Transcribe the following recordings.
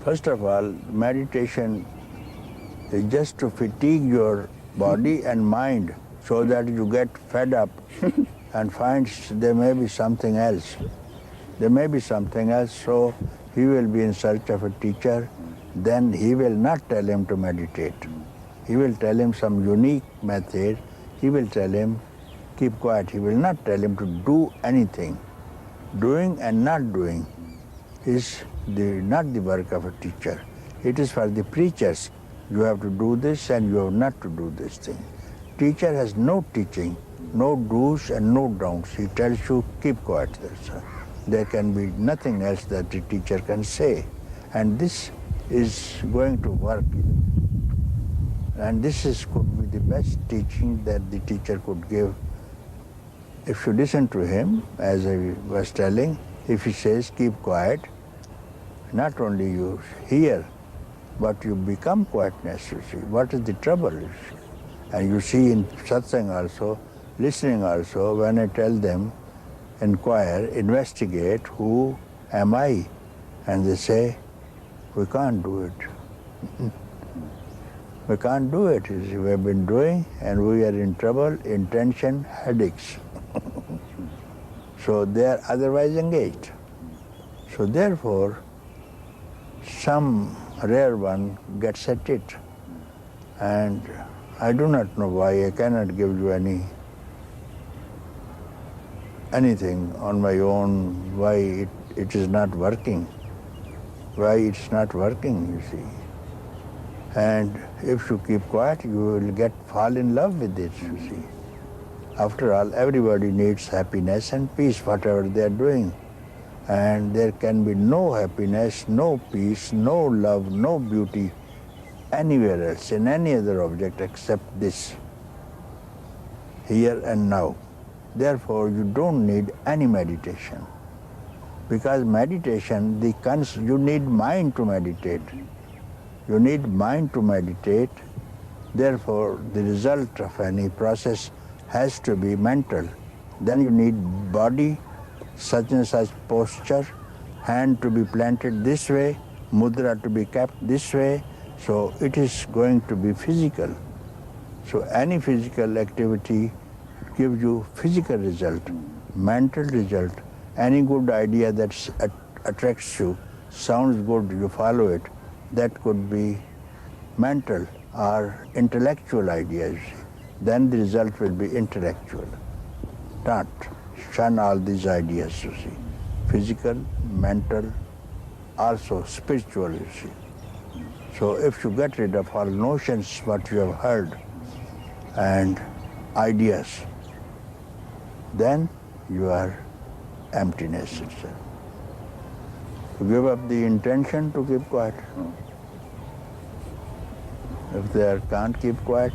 First of all, meditation is just to fatigue your body and mind so that you get fed up and find there may be something else. There may be something else, so he will be in search of a teacher. Then he will not tell him to meditate. He will tell him some unique method. He will tell him, keep quiet. He will not tell him to do anything. Doing and not doing is not the work of a teacher. It is for the preachers. You have to do this and you have not to do this thing. Teacher has no teaching, no do's and no don'ts. He tells you, keep quiet. There can be nothing else that the teacher can say. And this is going to work. And this could be the best teaching that the teacher could give. If you listen to him, as I was telling, if he says, keep quiet, not only you hear, but you become quietness, you see. What is the trouble, you see? And you see in satsang also, listening also, when I tell them, inquire, investigate, who am I? And they say, we can't do it. We can't do it. You see, we have been doing and we are in trouble, in tension, headaches. So they are otherwise engaged. So therefore, some rare one gets at it. And I do not know why. I cannot give you anything on my own, why it is not working. Why it's not working, you see. And if you keep quiet, you will fall in love with it, you see. After all, everybody needs happiness and peace, whatever they are doing. And there can be no happiness, no peace, no love, no beauty anywhere else, in any other object except this, here and now. Therefore, you don't need any meditation. Because meditation, you need mind to meditate. You need mind to meditate. Therefore, the result of any process has to be mental. Then you need body, such and such posture, hand to be planted this way, mudra to be kept this way. So it is going to be physical. So any physical activity gives you physical result, mental result. Any good idea that attracts you, sounds good, you follow it, that could be mental or intellectual ideas. Then the result will be intellectual. Don't shun all these ideas, you see. Physical, mental, also spiritual, you see. So if you get rid of all notions, what you have heard, and ideas, then you are emptiness itself. You give up the intention to keep quiet. If they can't keep quiet,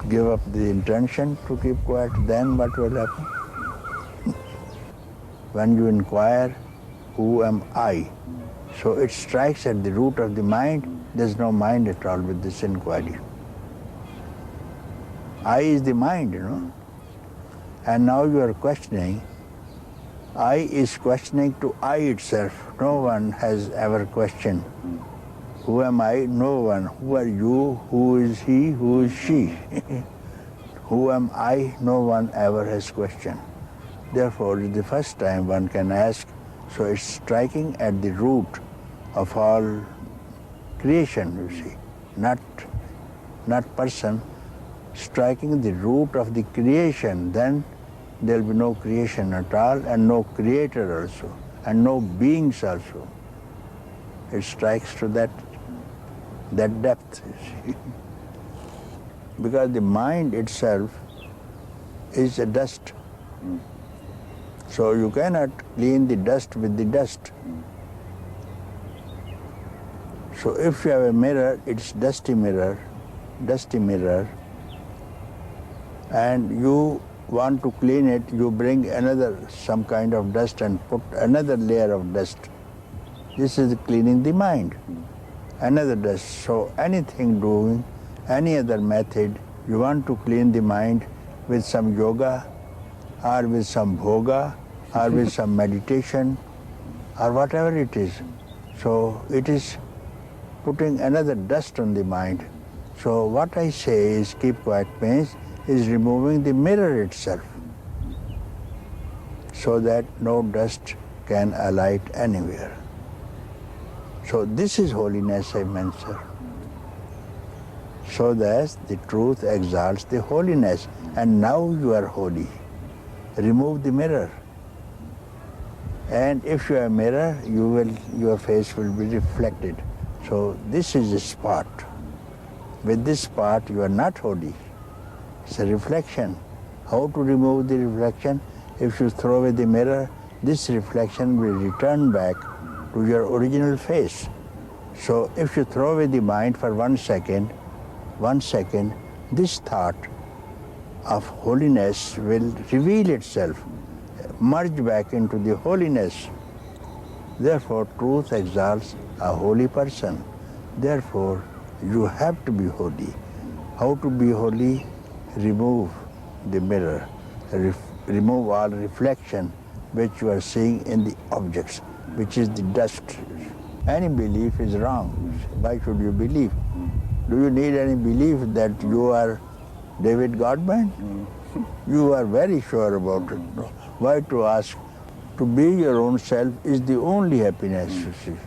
give up the intention to keep quiet, then what will happen? When you inquire, who am I? So it strikes at the root of the mind. There's no mind at all with this inquiry. I is the mind, you know. And now you are questioning. I is questioning to I itself. No one has ever questioned. Who am I? No one. Who are you? Who is he? Who is she? Who am I? No one ever has questioned. Therefore, it's the first time one can ask. So it's striking at the root of all creation, you see. Not person, striking the root of the creation. Then there will be no creation at all, and no creator also, and no beings also. It strikes to that depth, you see. Because the mind itself is a dust. So you cannot clean the dust with the dust. So if you have a mirror, it's dusty mirror, and you want to clean it, you bring some kind of dust and put another layer of dust. This is cleaning the mind, another dust. So anything doing, any other method, you want to clean the mind with some yoga, or with some bhoga, or with some meditation, or whatever it is. So it is putting another dust on the mind. So what I say is keep quiet means is removing the mirror itself so that no dust can alight anywhere. So this is holiness, I mention. So that the truth exalts the holiness, and now you are holy. Remove the mirror. And if you are a mirror, your face will be reflected. So this is a spot. With this spot, you are not holy. It's a reflection. How to remove the reflection? If you throw away the mirror, this reflection will return back to your original face. So if you throw away the mind for 1 second, this thought of holiness will reveal itself, merge back into the holiness. Therefore, truth exalts a holy person. Therefore, you have to be holy. How to be holy? Remove the mirror. Remove all reflection which you are seeing in the objects, which is the dust. Any belief is wrong. Why should you believe? Do you need any belief that you are David Godman? You are very sure about it. Why to ask? To be your own self is the only happiness, you see.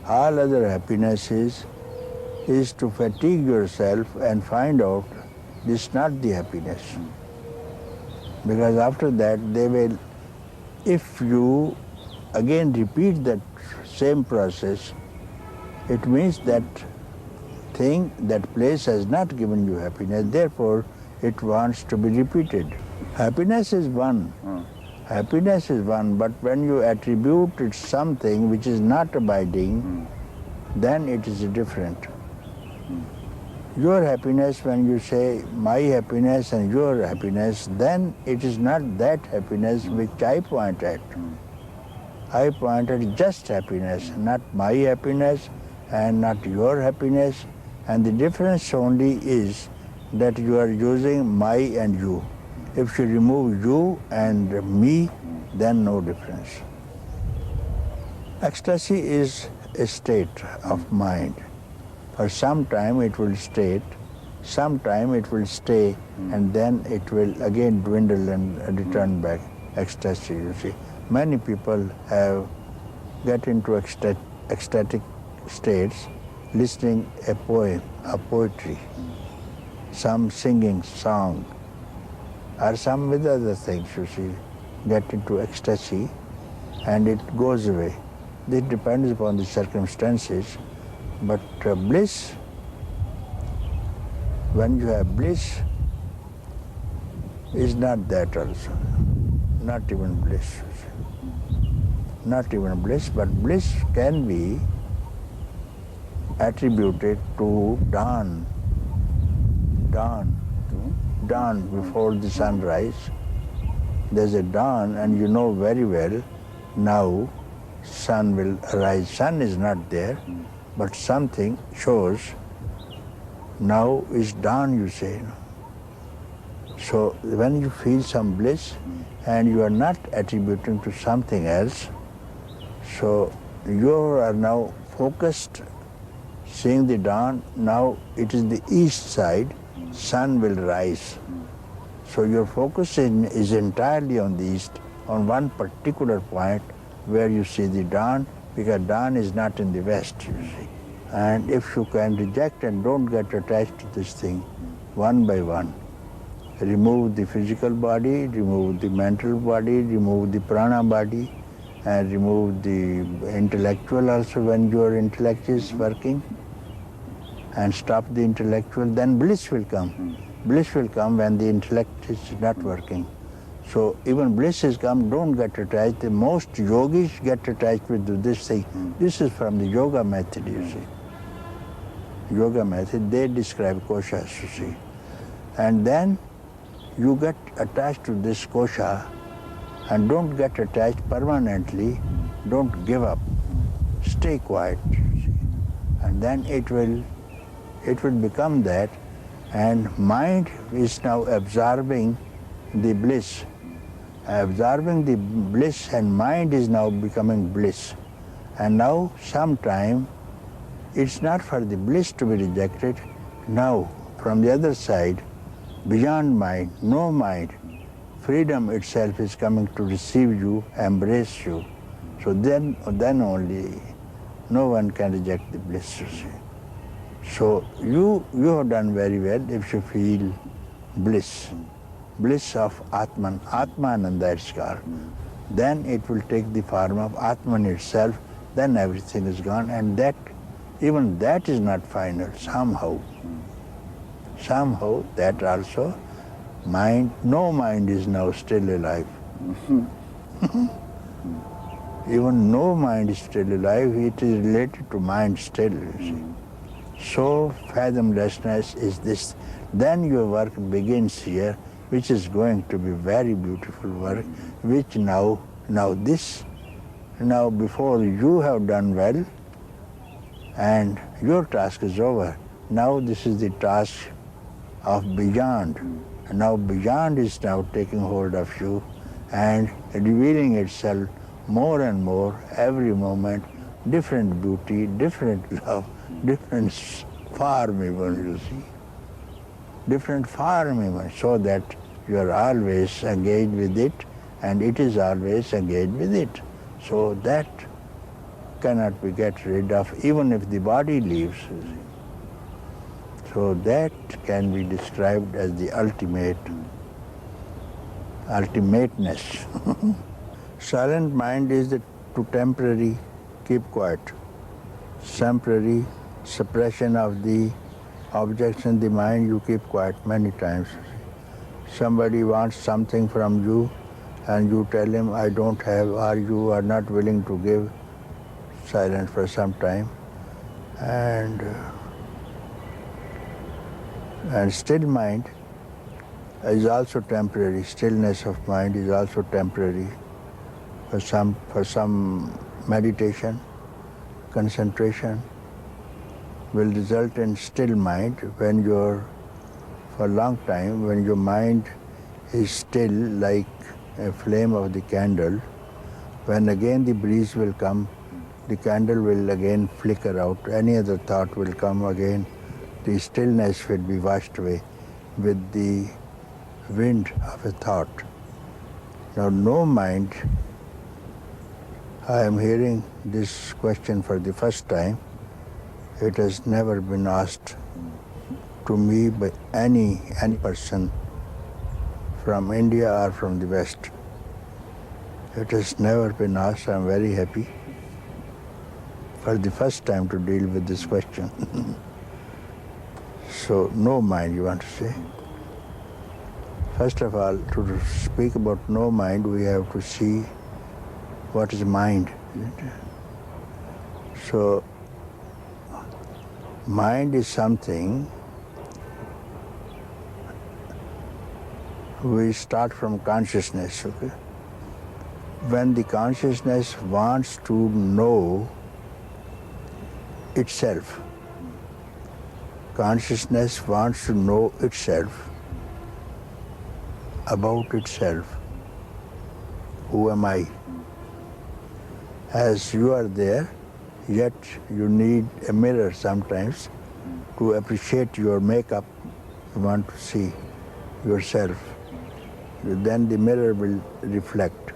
All other happiness is to fatigue yourself and find out this is not the happiness. Because after that they will, if you again repeat that same process, it means that thing, that place has not given you happiness, therefore it wants to be repeated. Happiness is one. Happiness is one, but when you attribute it something which is not abiding, then it is different. Your happiness, when you say my happiness and your happiness, then it is not that happiness which I point at. I point at just happiness, not my happiness and not your happiness. And the difference only is that you are using my and you. If you remove you and me, then no difference. Ecstasy is a state of mind. For some time it will stay, sometime it will stay, and then it will again dwindle and return back. Ecstasy, you see. Many people get into ecstatic states listening a poem, a poetry, some singing song, or some with other things, you see, get into ecstasy and it goes away. It depends upon the circumstances, but bliss, when you have bliss, is not that also, not even bliss. Not even bliss, but bliss can be attributed to dawn before the sunrise. There's a dawn, and you know very well now sun will arise. Sun is not there, but something shows now is dawn, you say. So when you feel some bliss and you are not attributing to something else, so you are now focused, seeing the dawn. Now it is the east side, sun will rise. So your focus is entirely on the east, on one particular point where you see the dawn, because dawn is not in the west, you see. And if you can reject and don't get attached to this thing, one by one, remove the physical body, remove the mental body, remove the prana body, and remove the intellectual also when your intellect is working, and stop the intellectual, then bliss will come. Bliss will come when the intellect is not working. So even bliss is come, don't get attached. The most yogis get attached with this thing. This is from the yoga method, you see. Yoga method, they describe koshas, you see. And then you get attached to this kosha and don't get attached permanently, don't give up. Stay quiet, you see. And then it will become that, and mind is now absorbing the bliss. Absorbing the bliss, and mind is now becoming bliss. And now, sometime, it's not for the bliss to be rejected. Now, from the other side, beyond mind, no mind, freedom itself is coming to receive you, embrace you. So then only no one can reject the bliss, you see. So you have done very well if you feel bliss. Bliss of Atman, Atmananda it's called. Then it will take the form of Atman itself, then everything is gone, and that, even that is not final, somehow. Somehow that also, mind, no mind is now still alive. Even no mind is still alive, it is related to mind still, you see. So fathomlessness is this. Then your work begins here, which is going to be very beautiful work, which now before you have done well, and your task is over. Now this is the task of beyond. Now beyond is now taking hold of you and revealing itself more and more every moment, different beauty, different love, different form even, you see. Different form even, so that you are always engaged with it and it is always engaged with it. So that cannot be get rid of even if the body leaves, you see. So that can be described as the ultimateness. Silent mind is the to temporary keep quiet, temporary suppression of the objects in the mind, you keep quiet many times. Somebody wants something from you and you tell him, I don't have, or you are not willing to give, silent for some time. And still mind is also temporary. Stillness of mind is also temporary. For some meditation, concentration will result in still mind when you're, for a long time, when your mind is still like a flame of the candle. When again the breeze will come, the candle will again flicker out, any other thought will come again, the stillness will be washed away with the wind of a thought. Now no mind, I am hearing this question for the first time. It has never been asked to me by any person from India or from the West. It has never been asked. I am very happy for the first time to deal with this question. So, no mind, you want to say? First of all, to speak about no mind, we have to see what is mind. So, mind is something, we start from consciousness, okay? When the consciousness wants to know itself, consciousness wants to know itself, about itself. Who am I? As you are there, yet you need a mirror sometimes to appreciate your makeup. You want to see yourself. Then the mirror will reflect.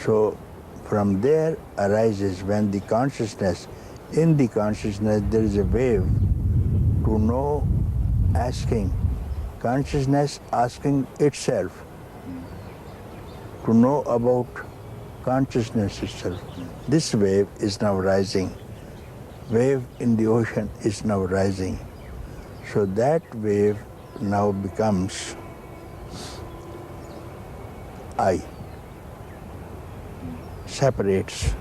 So from there arises when the consciousness, in the consciousness there is a wave to know, asking, consciousness asking itself to know about consciousness itself. This wave is now rising. Wave in the ocean is now rising. So that wave now becomes I. Separates.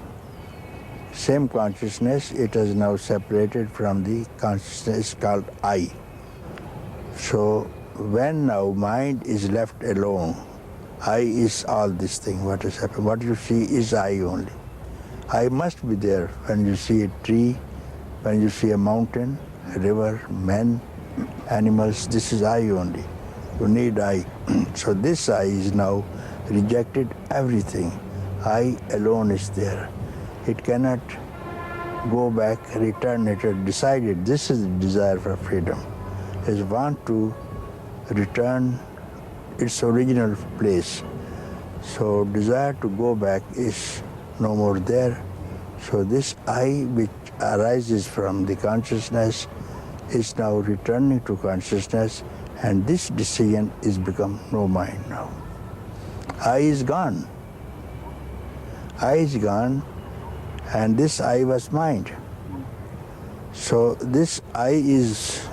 Same consciousness, it has now separated from the consciousness called I. So when now mind is left alone, I is all this thing, what has happened. What you see is I only. I must be there when you see a tree, when you see a mountain, a river, men, animals, this is I only. You need I. So this I is now rejected everything. I alone is there. It cannot go back, return. It has decided this is the desire for freedom. It wants to return its original place. So desire to go back is no more there. So this I which arises from the consciousness is now returning to consciousness, and this decision is become no mind now. I is gone. I is gone, and this I was mind. So this I is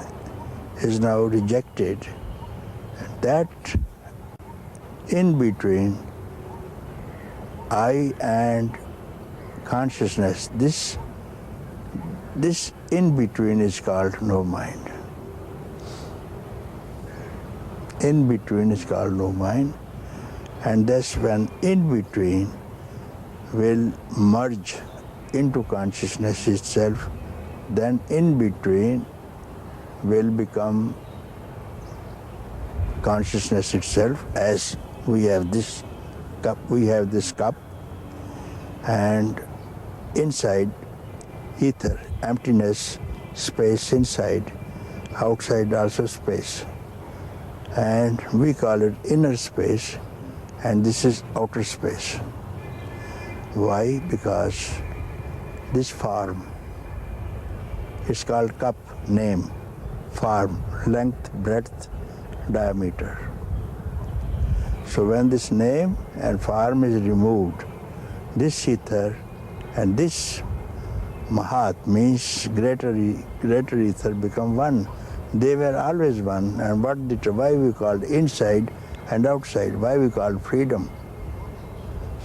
now rejected. That in between I and consciousness, this in between is called no mind. In between is called no mind, and that's when in between will merge into consciousness itself, then in between will become consciousness itself. As we have this cup, and inside ether, emptiness, space inside, outside also space. And we call it inner space, and this is outer space. Why? Because this form is called cup, name, form, length, breadth, diameter. So when this name and form is removed, this ether and this Mahat means greater ether become one. They were always one, and why we called inside and outside, why we called freedom.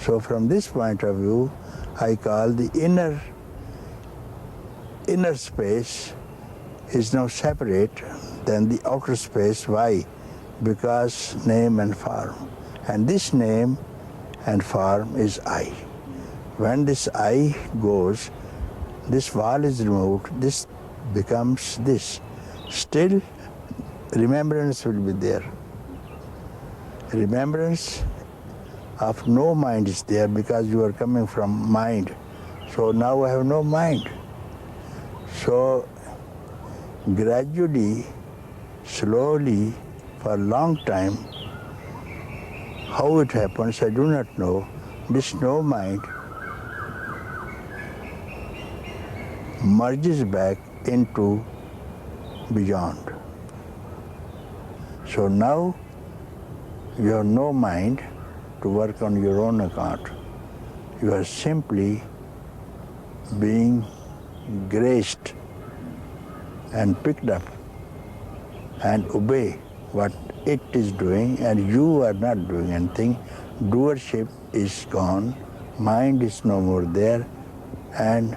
So from this point of view, I call the inner space is now separate than the outer space. Why? Because name and form. And this name and form is I. When this I goes, this wall is removed, this becomes this. Still, remembrance will be there. Remembrance of no mind is there because you are coming from mind. So now I have no mind. So gradually, slowly, for a long time, how it happens, I do not know. This no mind merges back into beyond. So now you have no mind to work on your own account. You are simply being graced and picked up and obey what it is doing, and you are not doing anything. Doership is gone, mind is no more there, and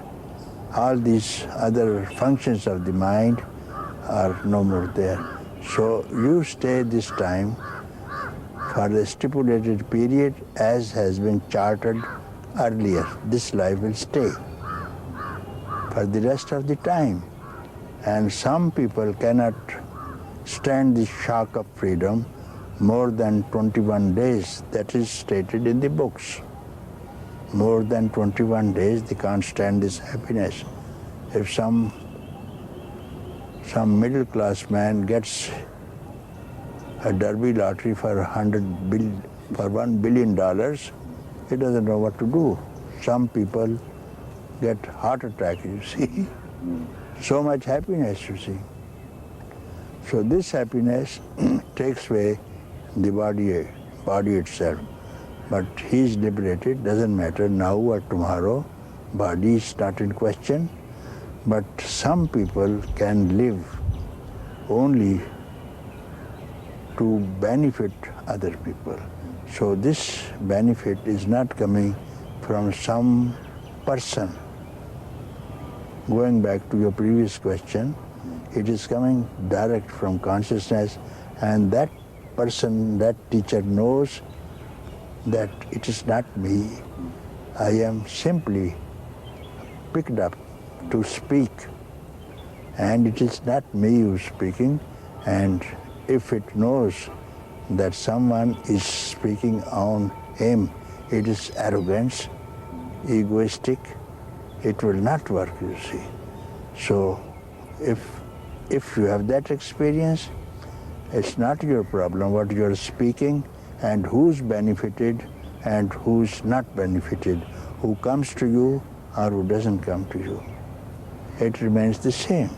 all these other functions of the mind are no more there. So you stay this time for the stipulated period as has been charted earlier. This life will stay for the rest of the time. And some people cannot stand the shock of freedom more than 21 days. That is stated in the books. More than 21 days they can't stand this happiness. If some middle class man gets a Derby lottery for $1 billion, he doesn't know what to do. Some people get heart attack, you see. So much happiness, you see. So this happiness takes away the body itself. But he is liberated, doesn't matter now or tomorrow. Body is not in question. But some people can live only to benefit other people. So this benefit is not coming from some person. Going back to your previous question, it is coming direct from consciousness, and that person, that teacher knows that it is not me. I am simply picked up to speak, and it is not me who is speaking. And if it knows that someone is speaking on him, it is arrogance, egoistic, it will not work, you see. So if you have that experience, it's not your problem what you're speaking and who's benefited and who's not benefited, who comes to you or who doesn't come to you. It remains the same.